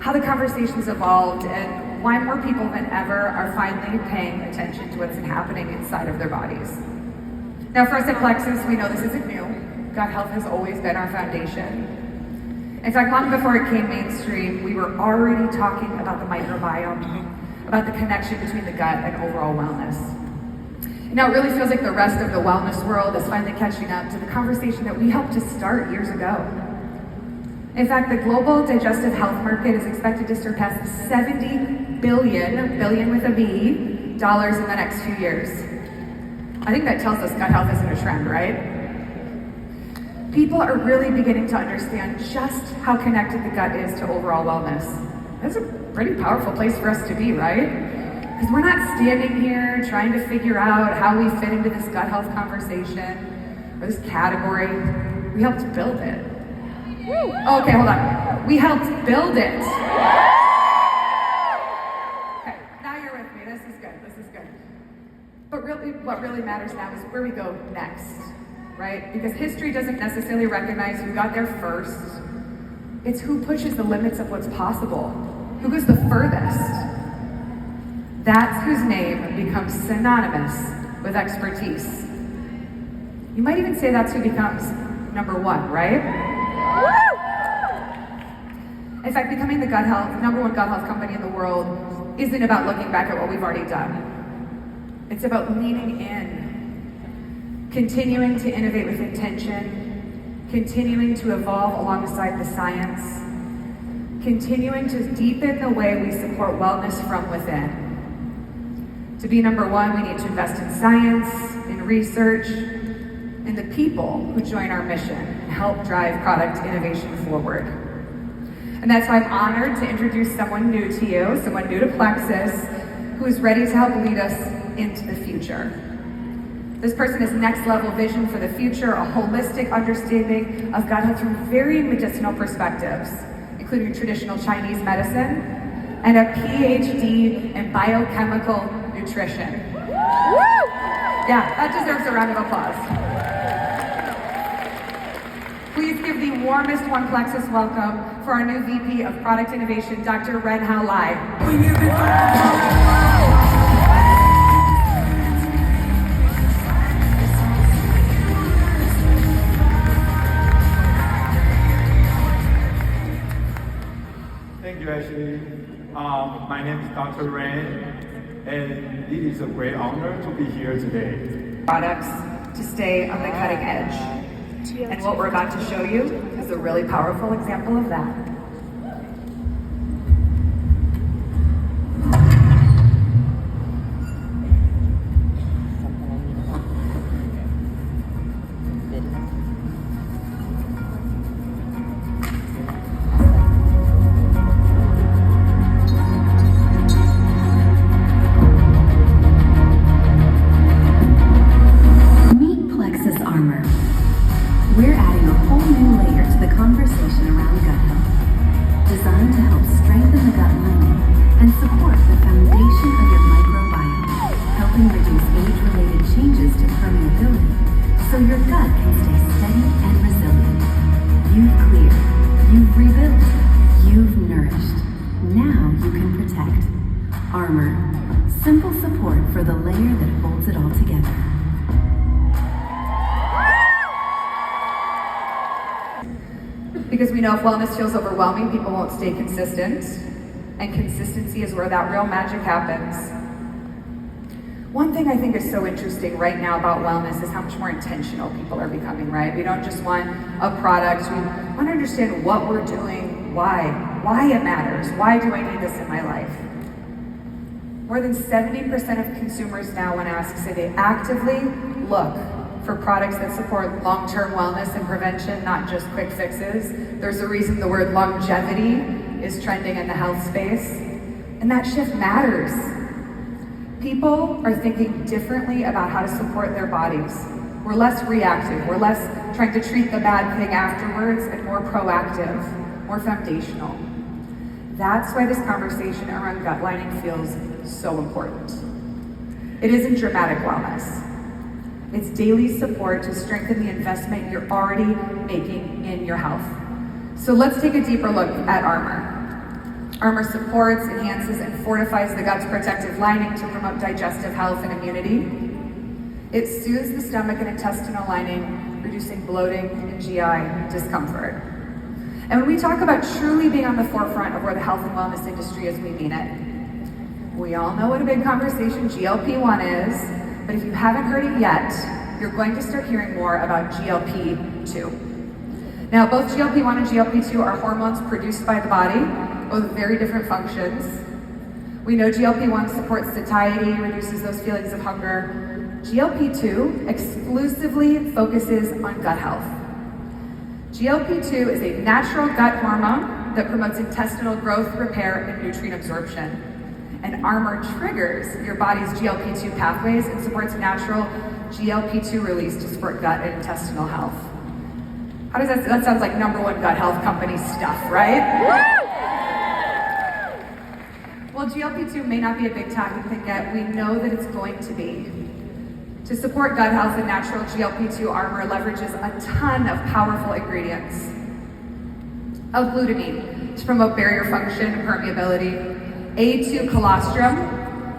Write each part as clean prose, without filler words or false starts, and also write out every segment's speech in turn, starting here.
how the conversation's evolved, and why more people than ever are finally paying attention to what's happening inside of their bodies. Now, for us at Plexus, we know this isn't new. Gut health has always been our foundation. In fact, long before it came mainstream, we were already talking about the microbiome, about the connection between the gut and overall wellness. Now, it really feels like the rest of the wellness world is finally catching up to the conversation that we helped to start years ago. In fact, the global digestive health market is expected to surpass $70 billion with a B, dollars in the next few years. I think that tells us gut health isn't a trend, right? People are really beginning to understand just how connected the gut is to overall wellness. That's a pretty powerful place for us to be, right? Because we're not standing here trying to figure out how we fit into this gut health conversation or this category. We helped build it. Oh, okay, hold on. We helped build it. Okay, now you're with me. This is good. But really, what really matters now is where we go next, right? Because history doesn't necessarily recognize who got there first. It's who pushes the limits of what's possible, who goes the furthest. That's whose name becomes synonymous with expertise. You might even say that's who becomes number one, right? In fact, becoming the number one gut health company in the world isn't about looking back at what we've already done. It's about leaning in, continuing to innovate with intention, continuing to evolve alongside the science, continuing to deepen the way we support wellness from within. To be number one, we need to invest in science, in research, in the people who join our mission and help drive product innovation forward. And that's why I'm honored to introduce someone new to you, someone new to Plexus, who is ready to help lead us into the future. This person has next level vision for the future, a holistic understanding of gut health from very medicinal perspectives, including traditional Chinese medicine, and a PhD in biochemical nutrition. Yeah, that deserves a round of applause. Please give the warmest One Plexus welcome for our new VP of Product Innovation, Dr. Renhao Lai. Thank you, Ashley. My name is Dr. Ren, and it is a great honor to be here today. Products to stay on the cutting edge. And what we're about to show you is a really powerful example of that. Meet Plexus Armor. We're adding a whole new layer to the conversation around gut health, designed to help strengthen the gut lining and support the foundation of your microbiome, helping reduce age-related changes to permeability so your gut can stay steady and resilient. You've cleared, you've rebuilt, you've nourished. Now you can protect. Armor. Simple support for the layer that holds it all together. Because we know if wellness feels overwhelming, people won't stay consistent. And consistency is where that real magic happens. One thing I think is so interesting right now about wellness is how much more intentional people are becoming, right? We don't just want a product, we want to understand what we're doing, why it matters, why do I need this in my life? More than 70% of consumers now, when asked, say they actively look for products that support long-term wellness and prevention, not just quick fixes. There's a reason the word longevity is trending in the health space, and that shift matters. People are thinking differently about how to support their bodies. We're less reactive, we're less trying to treat the bad thing afterwards, and more proactive, more foundational. That's why this conversation around gut lining feels so important. It isn't dramatic wellness. It's daily support to strengthen the investment you're already making in your health. So let's take a deeper look at Armor. Armor supports, enhances, and fortifies the gut's protective lining to promote digestive health and immunity. It soothes the stomach and intestinal lining, reducing bloating and GI discomfort. And when we talk about truly being on the forefront of where the health and wellness industry is, we mean it. We all know what a big conversation GLP-1 is, but if you haven't heard it yet, you're going to start hearing more about GLP-2. Now, both GLP-1 and GLP-2 are hormones produced by the body, both very different functions. We know GLP-1 supports satiety, reduces those feelings of hunger. GLP-2 exclusively focuses on gut health. GLP-2 is a natural gut hormone that promotes intestinal growth, repair, and nutrient absorption. And Armor triggers your body's GLP-2 pathways and supports natural GLP-2 release to support gut and intestinal health. How does that sounds like #1 gut health company stuff, right? While GLP-2 may not be a big talking thing yet, we know that it's going to be. To support gut health, and natural GLP-2 Armor leverages a ton of powerful ingredients. L-glutamine to promote barrier function and permeability. A2 colostrum,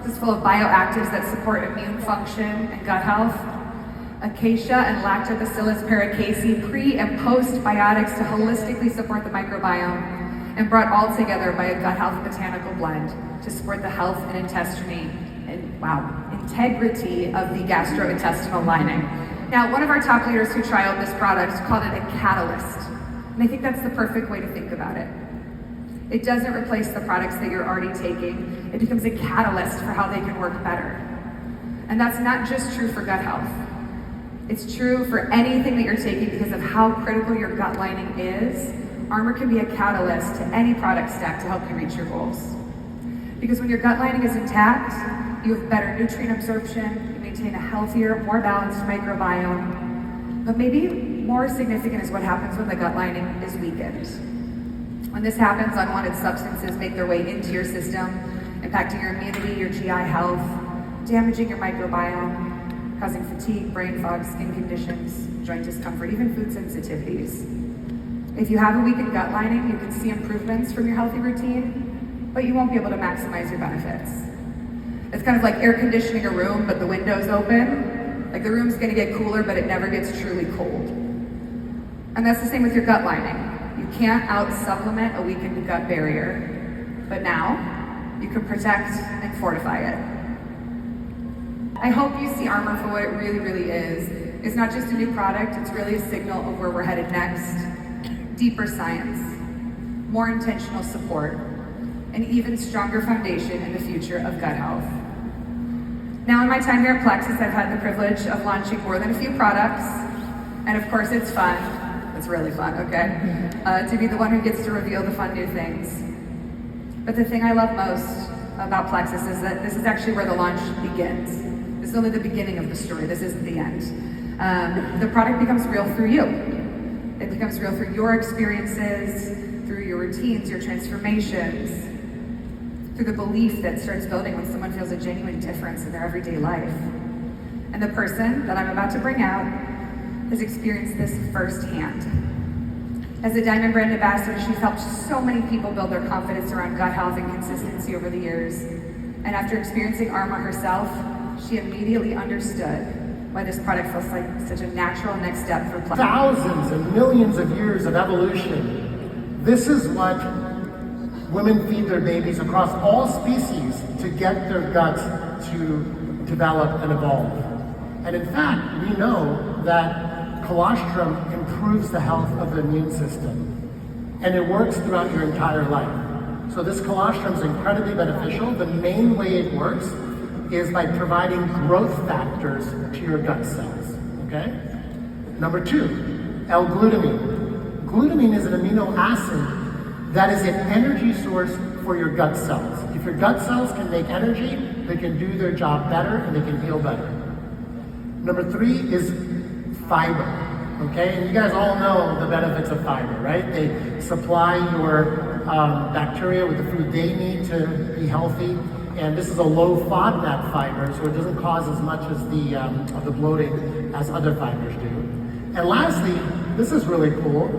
this is full of bioactives that support immune function and gut health. Acacia and Lactobacillus paracasei, pre and postbiotics to holistically support the microbiome, and brought all together by a gut health botanical blend to support the health and integrity of the gastrointestinal lining. Now, one of our top leaders who trialed this product called it a catalyst, and I think that's the perfect way to think about it. It doesn't replace the products that you're already taking. It becomes a catalyst for how they can work better. And that's not just true for gut health. It's true for anything that you're taking because of how critical your gut lining is. Armor can be a catalyst to any product stack to help you reach your goals. Because when your gut lining is intact, you have better nutrient absorption, you maintain a healthier, more balanced microbiome. But maybe more significant is what happens when the gut lining is weakened. When this happens, unwanted substances make their way into your system, impacting your immunity, your GI health, damaging your microbiome, causing fatigue, brain fog, skin conditions, joint discomfort, even food sensitivities. If you have a weakened gut lining, you can see improvements from your healthy routine, but you won't be able to maximize your benefits. It's kind of like air conditioning a room, but the window's open. Like the room's gonna get cooler, but it never gets truly cold. And that's the same with your gut lining. You can't out-supplement a weakened gut barrier, but now you can protect and fortify it. I hope you see Armor for what it really, really is. It's not just a new product, it's really a signal of where we're headed next. Deeper science, more intentional support, an even stronger foundation in the future of gut health. Now, in my time here at Plexus, I've had the privilege of launching more than a few products, and of course it's fun. It's really fun, okay? To be the one who gets to reveal the fun new things. But the thing I love most about Plexus is that this is actually where the launch begins. This is only the beginning of the story, this isn't the end. The product becomes real through you. It becomes real through your experiences, through your routines, your transformations, through the belief that starts building when someone feels a genuine difference in their everyday life. And the person that I'm about to bring out has experienced this firsthand. As a Diamond brand ambassador, she's helped so many people build their confidence around gut health and consistency over the years. And after experiencing Armor herself, she immediately understood why this product feels like such a natural next step for Plexus. Thousands and millions of years of evolution. This is what women feed their babies across all species to get their guts to develop and evolve. And in fact, we know that colostrum improves the health of the immune system. And it works throughout your entire life. So this colostrum is incredibly beneficial. The main way it works is by providing growth factors to your gut cells, okay? Number 2, L-glutamine. Glutamine is an amino acid that is an energy source for your gut cells. If your gut cells can make energy, they can do their job better and they can heal better. Number 3 is fiber, okay? And you guys all know the benefits of fiber, right? They supply your bacteria with the food they need to be healthy. And this is a low FODMAP fiber, so it doesn't cause as much as the bloating as other fibers do. And lastly, this is really cool.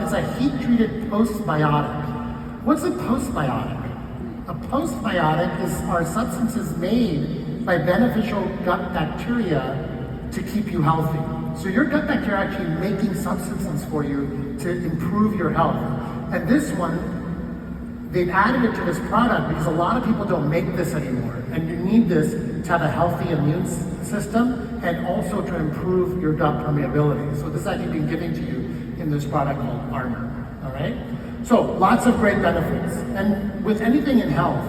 It's a heat-treated postbiotic. What's a postbiotic? A postbiotic are substances made by beneficial gut bacteria to keep you healthy. So your gut bacteria are actually making substances for you to improve your health. And this one, they've added it to this product because a lot of people don't make this anymore. And you need this to have a healthy immune system and also to improve your gut permeability. So this is actually being given to you in this product called Armor. All right? So lots of great benefits. And with anything in health,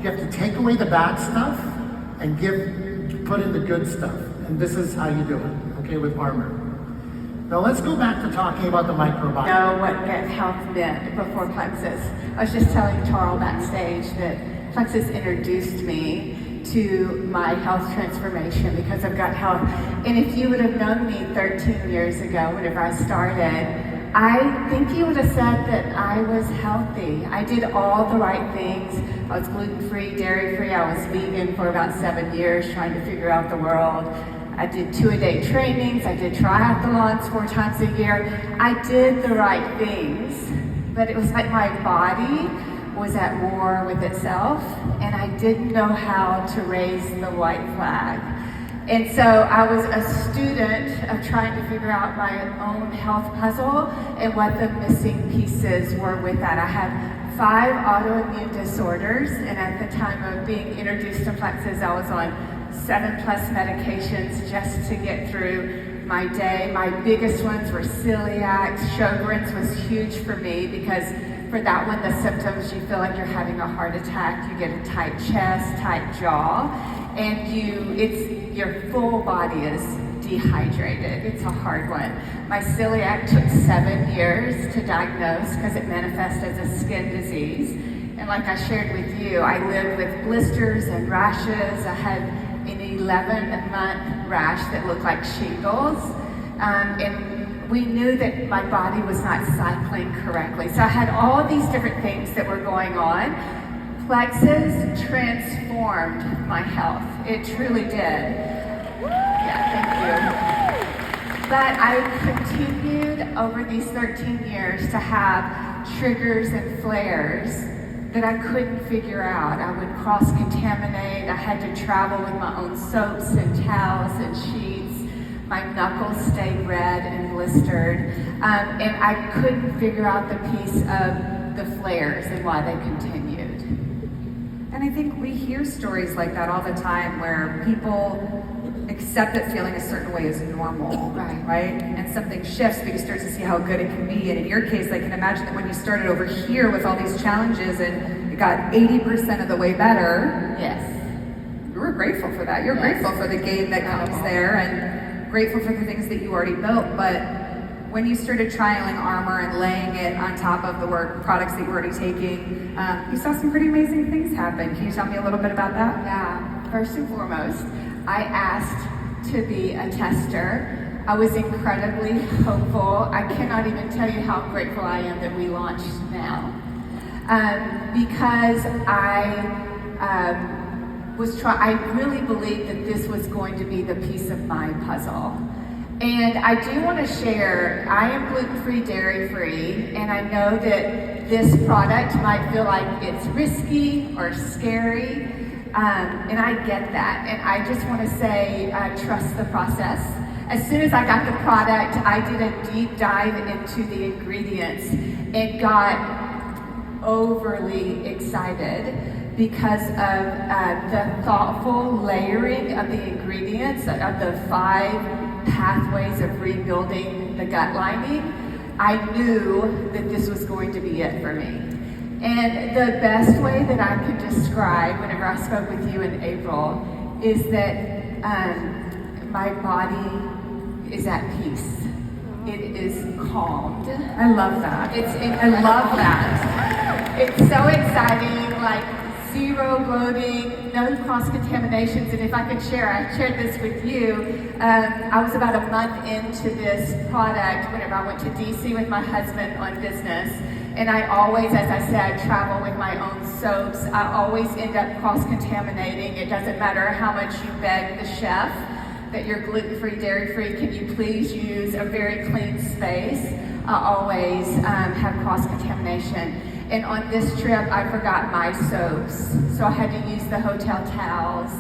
you have to take away the bad stuff and put in the good stuff. And this is how you do it, okay, with Armor. Now let's go back to talking about the microbiome. Know what gut health meant before Plexus. I was just telling Charles backstage that Plexus introduced me to my health transformation because of gut health. And if you would have known me 13 years ago, whenever I started, I think you would have said that I was healthy. I did all the right things. I was gluten-free, dairy-free. I was vegan for about 7 years, trying to figure out the world. I did 2-a-day trainings. I did triathlons 4 times a year. I did the right things, but it was like my body was at war with itself, and I didn't know how to raise the white flag. And so I was a student of trying to figure out my own health puzzle and what the missing pieces were with that. I had 5 autoimmune disorders, and at the time of being introduced to Plexus, I was on 7+ medications just to get through my day. My biggest ones were celiac. Sjogren's was huge for me because for that one, the symptoms, you feel like you're having a heart attack, you get a tight chest, tight jaw, and your full body is dehydrated. It's a hard one. My celiac took 7 years to diagnose because it manifests as a skin disease. And like I shared with you, I lived with blisters and rashes. I had an 11-month rash that looked like shingles. And we knew that my body was not cycling correctly. So I had all these different things that were going on. Plexus transformed my health. It truly did. Yeah, thank you. But I continued over these 13 years to have triggers and flares that I couldn't figure out. I would cross-contaminate. I had to travel with my own soaps and towels and sheets. My knuckles stayed red and blistered. And I couldn't figure out the piece of the flares and why they continued. And I think we hear stories like that all the time where people accept that feeling a certain way is normal, right? And something shifts, but you start to see how good it can be. And in your case, I can imagine that when you started over here with all these challenges and it got 80% of the way better, yes, you were grateful for that. You're grateful for the gain that comes there and grateful for the things that you already built. But when you started trialing Armor and laying it on top of the products that you were already taking, you saw some pretty amazing things happen. Can you tell me a little bit about that? Yeah, first and foremost, I asked to be a tester. I was incredibly hopeful. I cannot even tell you how grateful I am that we launched now. Because I really believed that this was going to be the piece of my puzzle. And I do want to share, I am gluten-free, dairy-free, and I know that this product might feel like it's risky or scary, and I get that. And I just want to say, trust the process. As soon as I got the product, I did a deep dive into the ingredients and got overly excited because of the thoughtful layering of the ingredients, of the 5 pathways of rebuilding the gut lining. I knew that this was going to be it for me. And the best way that I can describe whenever I spoke with you in April is that my body is at peace. It is calmed. I love that. I love that. It's so exciting, like 0 bloating, no cross-contaminations, and if I could share, I shared this with you. I was about a month into this product whenever I went to DC with my husband on business, and I always, as I said, travel with my own soaps. I always end up cross-contaminating. It doesn't matter how much you beg the chef that you're gluten-free, dairy-free, can you please use a very clean space? I always have cross-contamination. And on this trip, I forgot my soaps, so I had to use the hotel towels,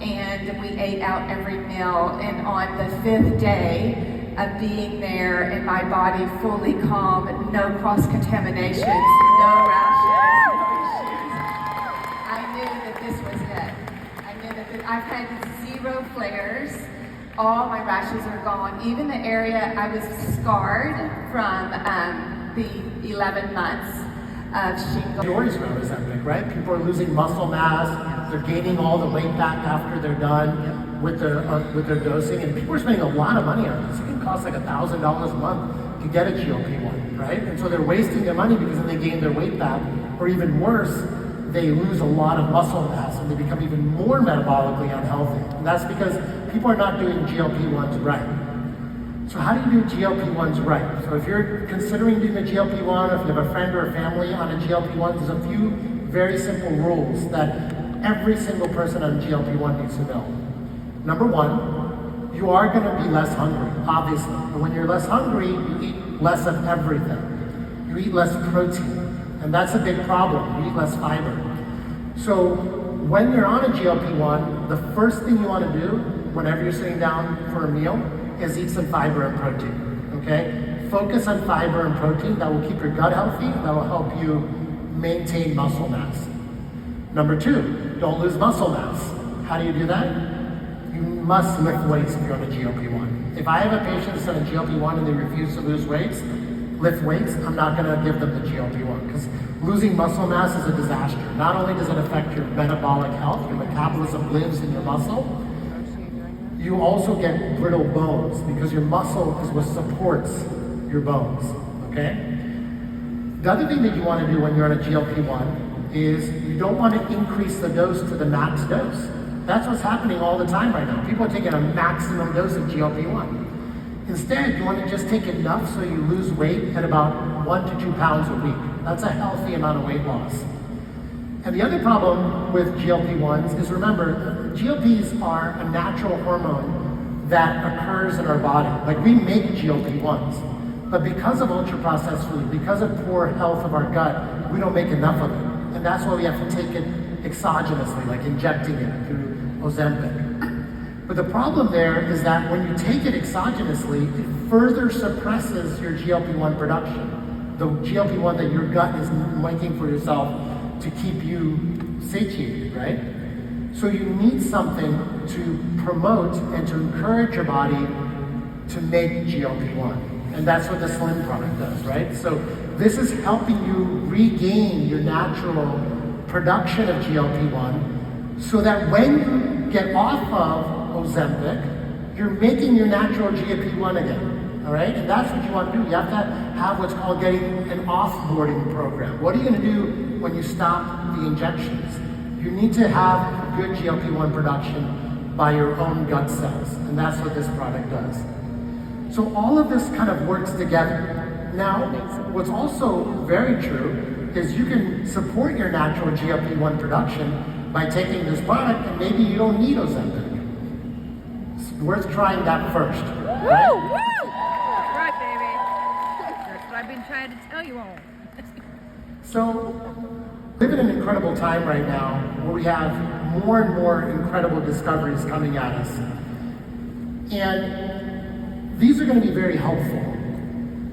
and we ate out every meal. And on the 5th day of being there and my body fully calm, no cross-contaminations, no rashes, no issues, I knew that this was it. I knew that I've had 0 flares. All my rashes are gone. Even the area I was scarred from the 11 months of shingles. Stories around Ozempic, right? People are losing muscle mass, they're gaining all the weight back after they're done with their dosing, and people are spending a lot of money on this. It can cost like $1,000 a month to get a GLP-1, right? And so they're wasting their money because then they gain their weight back, or even worse, they lose a lot of muscle mass and they become even more metabolically unhealthy. And that's because people are not doing GLP-1s right. So how do you do GLP-1s right? So if you're considering doing a GLP-1, if you have a friend or a family on a GLP-1, there's a few very simple rules that every single person on GLP-1 needs to know. Number one, you are going to be less hungry, obviously. But when you're less hungry, you eat less of everything. You eat less protein. And that's a big problem. You eat less fiber. So when you're on a GLP-1, the first thing you want to do whenever you're sitting down for a meal is eat some fiber and protein, okay? Focus on fiber and protein. That will keep your gut healthy. That will help you maintain muscle mass. Number two, don't lose muscle mass. How do you do that? You must lift weights if you're on a GLP-1. If I have a patient that's on a GLP-1 and they refuse to lift weights, I'm not going to give them the GLP-1 because losing muscle mass is a disaster. Not only does it affect your metabolic health, your metabolism lives in your muscle, you also get brittle bones because your muscle is what supports your bones, okay? The other thing that you want to do when you're on a GLP-1 is you don't want to increase the dose to the max dose. That's what's happening all the time right now. People are taking a maximum dose of GLP-1. Instead, you want to just take enough so you lose weight at about 1 to 2 pounds a week. That's a healthy amount of weight loss. And the other problem with GLP-1s is, remember, GLPs are a natural hormone that occurs in our body. Like, we make GLP-1s, but because of ultra-processed food, because of poor health of our gut, we don't make enough of it. And that's why we have to take it exogenously, like injecting it through Ozempic. But the problem there is that when you take it exogenously, it further suppresses your GLP-1 production. The GLP-1 that your gut is making for yourself to keep you satiated, right? So you need something to promote and to encourage your body to make GLP-1. And that's what the Slim product does, right? So this is helping you regain your natural production of GLP-1 so that when you get off of Ozempic, you're making your natural GLP-1 again, all right? And that's what you want to do. You have to have what's called getting an offboarding program. What are you going to do when you stop the injections? You need to have good GLP-1 production by your own gut cells, and that's what this product does. So all of this kind of works together. Now, what's also very true is you can support your natural GLP-1 production by taking this product, and maybe you don't need Ozempic. It's worth trying that first. Right? Woo! Woo! That's right, baby. That's what I've been trying to tell you all. So, we live in an incredible time right now where we have more and more incredible discoveries coming at us. And these are going to be very helpful.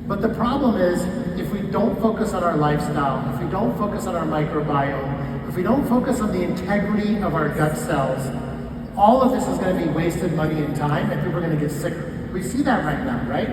But the problem is, if we don't focus on our lifestyle, if we don't focus on our microbiome, if we don't focus on the integrity of our gut cells, all of this is going to be wasted money and time, and people are going to get sicker. We see that right now, right?